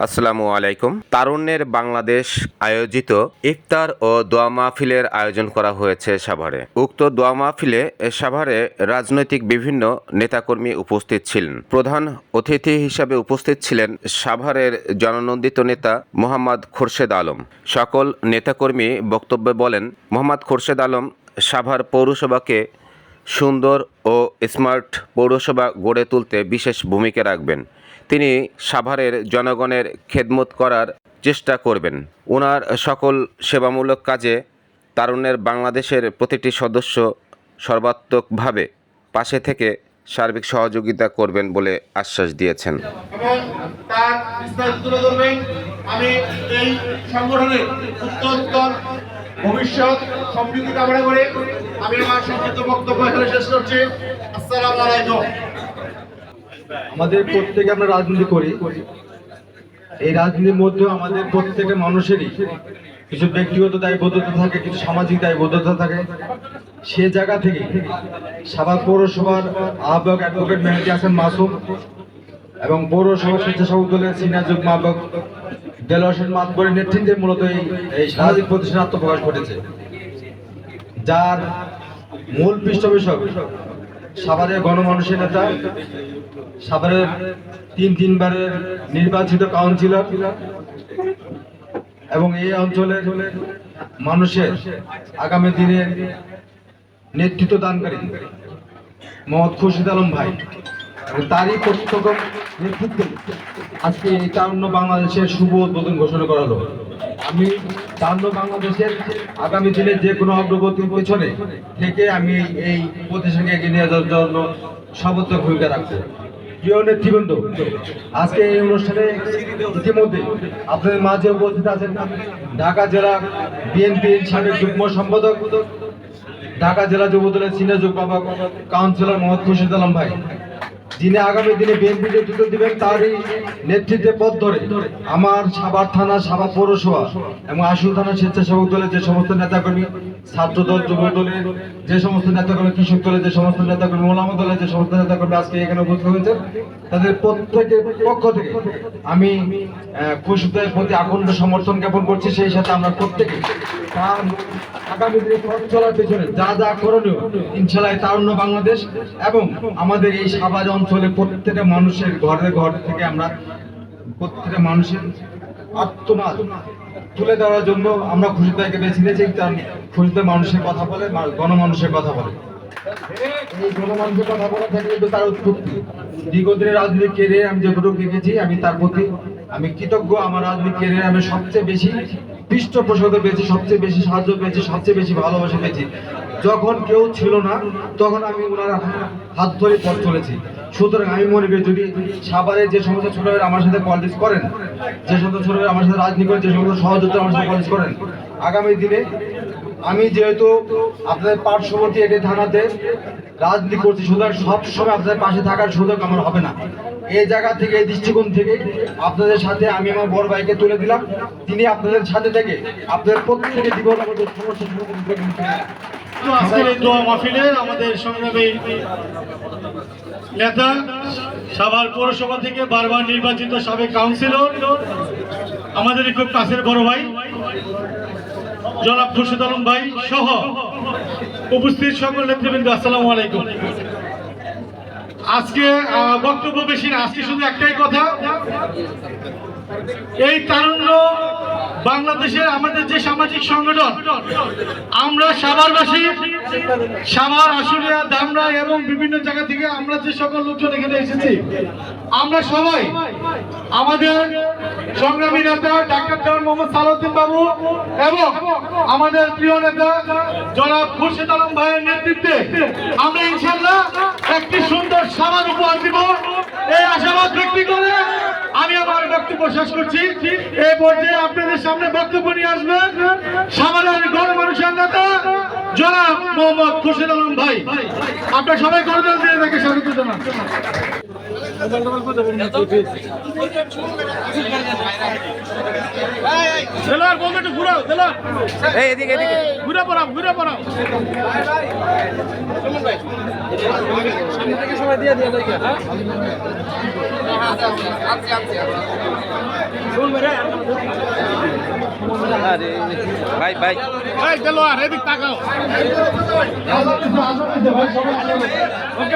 আসসালামু আলাইকুম। তারুণ্যের বাংলাদেশ আয়োজিত ইফতার ও দোয়া মাহফিলের আয়োজন করা হয়েছে সাভারে। উক্ত দোয়া মাহফিলে সাভারে রাজনৈতিক বিভিন্ন নেতাকর্মী উপস্থিত ছিলেন। প্রধান অতিথি হিসাবে উপস্থিত ছিলেন সাভারের জননন্দিত নেতা মোহাম্মদ খোরশেদ আলম। সকল নেতাকর্মী বক্তব্যে বলেন, মোহাম্মদ খোরশেদ আলম সাভার পৌরসভাকে সুন্দর ও স্মার্ট পৌরসভা গড়ে তুলতে বিশেষ ভূমিকা রাখবেন। তিনি সাভারের জনগণের খেদমত করার চেষ্টা করবেন। ওনার সকল সেবামূলক কাজে তারুণ্যের বাংলাদেশের প্রতিটি সদস্য সর্বাত্মকভাবে পাশে থেকে সার্বিক সহযোগিতা করবেন বলে আশ্বাস দিয়েছেন। এবং তার বিস্তারিত তুলে ধরবেন। আমি এই সংগঠনের উত্তর ভবিষ্যৎ সমৃদ্ধি কামনা করে আমি আমার সংক্ষিপ্ত বক্তব্য এখানে শেষ করছি। আসসালামু আলাইকুম। আমাদের প্রত্যেকে আমরা রাজনীতি করি, এই রাজনীতির মধ্যে আমাদের প্রত্যেকের মানুষেরই কিছু ব্যক্তিগত দায়বদ্ধতা থাকে, কিছু সামাজিক দায়বদ্ধতা থাকে। সে জায়গা থেকে সাভার পৌরসভার আহ্বায়ক অ্যাডভোকেট মেহেদী হাসান মাসুম এবং পৌরসভা স্বেচ্ছাসেবক দলের সিনিয়র যুগ্ম আহ্বায়ক দেলোয়ার হোসেন মাতবরের নেতৃত্বে মূলত এই সামাজিক প্রতিষ্ঠান আত্মপ্রকাশ ঘটেছে, যার মূল পৃষ্ঠপোষক সাভারের গণমানুষের নেতা, সাভারের তিনবারের নির্বাচিত কাউন্সিলর এবং এই অঞ্চলের মানুষের আগামী দিনের নেতৃত্ব দানকারী মোহাম্মদ খোরশেদ আলম ভাই এবং তারই প্রত্যক্ষ নেতৃত্বে আজকে এই তারুণ্য বাংলাদেশের শুভ উদ্বোধন ঘোষণা করা হলো। আমি তারুণ্য বাংলাদেশের আগামী দিনে যে কোনো অগ্রগতির পেছনে থেকে আমি এই প্রতিষ্ঠানকে এগিয়ে নিয়ে যাওয়ার জন্য সর্বোচ্চ ভূমিকা রাখবো। প্রিয় নেতৃবৃন্দ, আজকে এই অনুষ্ঠানে ইতিমধ্যে আপনাদের মাঝে উপস্থিত আছেন ঢাকা জেলা বিএনপির সাবেক যুগ্ম সম্পাদক, ঢাকা জেলা যুবদলের সিনিয়র যুগ্ম কাউন্সিলর মোহাম্মদ খোরশেদ আলম ভাই, যিনি আগামী দিনে বিএনপি নেতৃত্ব দিবেন। তারই নেতৃত্বে পথ ধরে আমার সাভার থানা, সাভার পৌরসভা এবং আশুল থানা স্বেচ্ছাসেবক দলের যে সমস্ত নেতাকর্মী, ছাত্র দল, যুব দলের যে সমস্ত নেতাকর্মী, কৃষক দলের যে সমস্ত নেতাকর্মী, ওলামা দলের যে সমস্ত নেতাকর্মী আজকে এখানে উপস্থিত হয়েছে, তাদের প্রত্যেকের পক্ষ থেকে আমি খোরশেদের প্রতি আকুণ্ঠ সমর্থন জ্ঞাপন করছি। সেই সাথে আমরা প্রত্যেকে তার আগামী দিনে পথ চলার পেছনে যা যা করণীয়, ইনশাআল্লাহ তারুণ্য বাংলাদেশ এবং আমাদের এই সাভার অঞ্চলে প্রত্যেকটা মানুষের ঘর থেকে আমরা প্রত্যেকটা মানুষের আত্মনাদ তুলে দেওয়ার জন্য আমরা খোরশেদ ভাইকে বেছে নিয়েছি। কারণ খোরশেদ মানুষের কথা বলে, গণমানুষের কথা বলে। এই গণমানুষের কথা বলা থেকে কিন্তু তার উৎপত্তি। দীর্ঘদিনের রাজনৈতিক ক্যারিয়ার আমি যতটুকু দেখেছি, আমি তার প্রতি আমি কৃতজ্ঞ। আমার রাজনৈতিক ক্যারিয়ার আমি সবচেয়ে বেশি পৃষ্ঠপোষকতা পেয়েছি, সবচেয়ে বেশি সাহায্য পেয়েছি, সবচেয়ে বেশি ভালোবাসা পেয়েছি। যখন কেউ ছিল না তখন আমি ওনার হাত ধরে পথ চলেছি। সুতরাং আমি মনে করি, যদি সাভারের যে সমস্ত ছোট ভাইরা আমার সাথে পলিটিক্স করেন, যে সমস্ত ছোট ভাইরা আমার সাথে রাজনীতি করেন, যে সমস্ত সহযোগিতা আমার সাথে পলিটিক্স করেন, আগামী দিনে আমি যেহেতু আপনাদের পার্শ্ববর্তী এটি থানাতে রাজনীতি করছি, সুতরাং সবসময় আপনাদের পাশে থাকার সুযোগ আমার হবে না। এই জায়গা থেকে, এই দৃষ্টিকোণ থেকে আপনাদের সাথে আমি আমার বড় ভাইকে তুলে দিলাম। তিনি আপনাদের সাথে থেকে আপনাদের প্রত্যেকের জীবন আমাদের সমস্যা আজকের এই দোয়া মাহফিলে আমাদের সংগ্রামী নেতা, সাভার পৌরসভা থেকে বারবার নির্বাচিত সাবেক কাউন্সিলর, আমাদের খুব কাছের বড় ভাই জনাব খোরশেদ আলম ভাই সহ উপস্থিত সকল নেতৃবৃন্দ, আসসালামু আলাইকুম। আজকে বক্তব্য বেশি না, আজকে শুধু একটাই কথা, এই তারুণ্য বাংলাদেশের আমাদের যে সামাজিক সংগঠন, আমরা সাভারবাসী, সাভার, আশুলিয়া, ধামরা এবং বিভিন্ন জায়গা থেকে আমরা যে সকল লোকজন এখানে এসেছি, আমরা সবাই আমাদের সংগ্রামী নেতা ডাক্তার মোহাম্মদ সালাউদ্দিন বাবু এবং আমাদের প্রিয় নেতা জনাব খোরশেদ আলম ভাইয়ের নেতৃত্বে আমরা ইনশাআল্লাহ একটি সুন্দর সাভার উপহার দিব। এই আশাবাদ ব্যক্ত করে আমি আমার বক্তব্য শেষ করছি। এই পর্যায়ে আপনাদের সামনে বক্তব্য নিয়ে আসবেন সাভারের গণমানুষের নেতা জনাব মোহাম্মদ খোরশেদ আলম ভাই। আপনারা সবাই করতাল দিয়ে তাকে স্বাগত জানান। ঘুরে পড়াও সময় দিয়ে দিয়ে ভাই ভাই আজান দিতে ভাই, সবাই আজান দিতে। ওকে,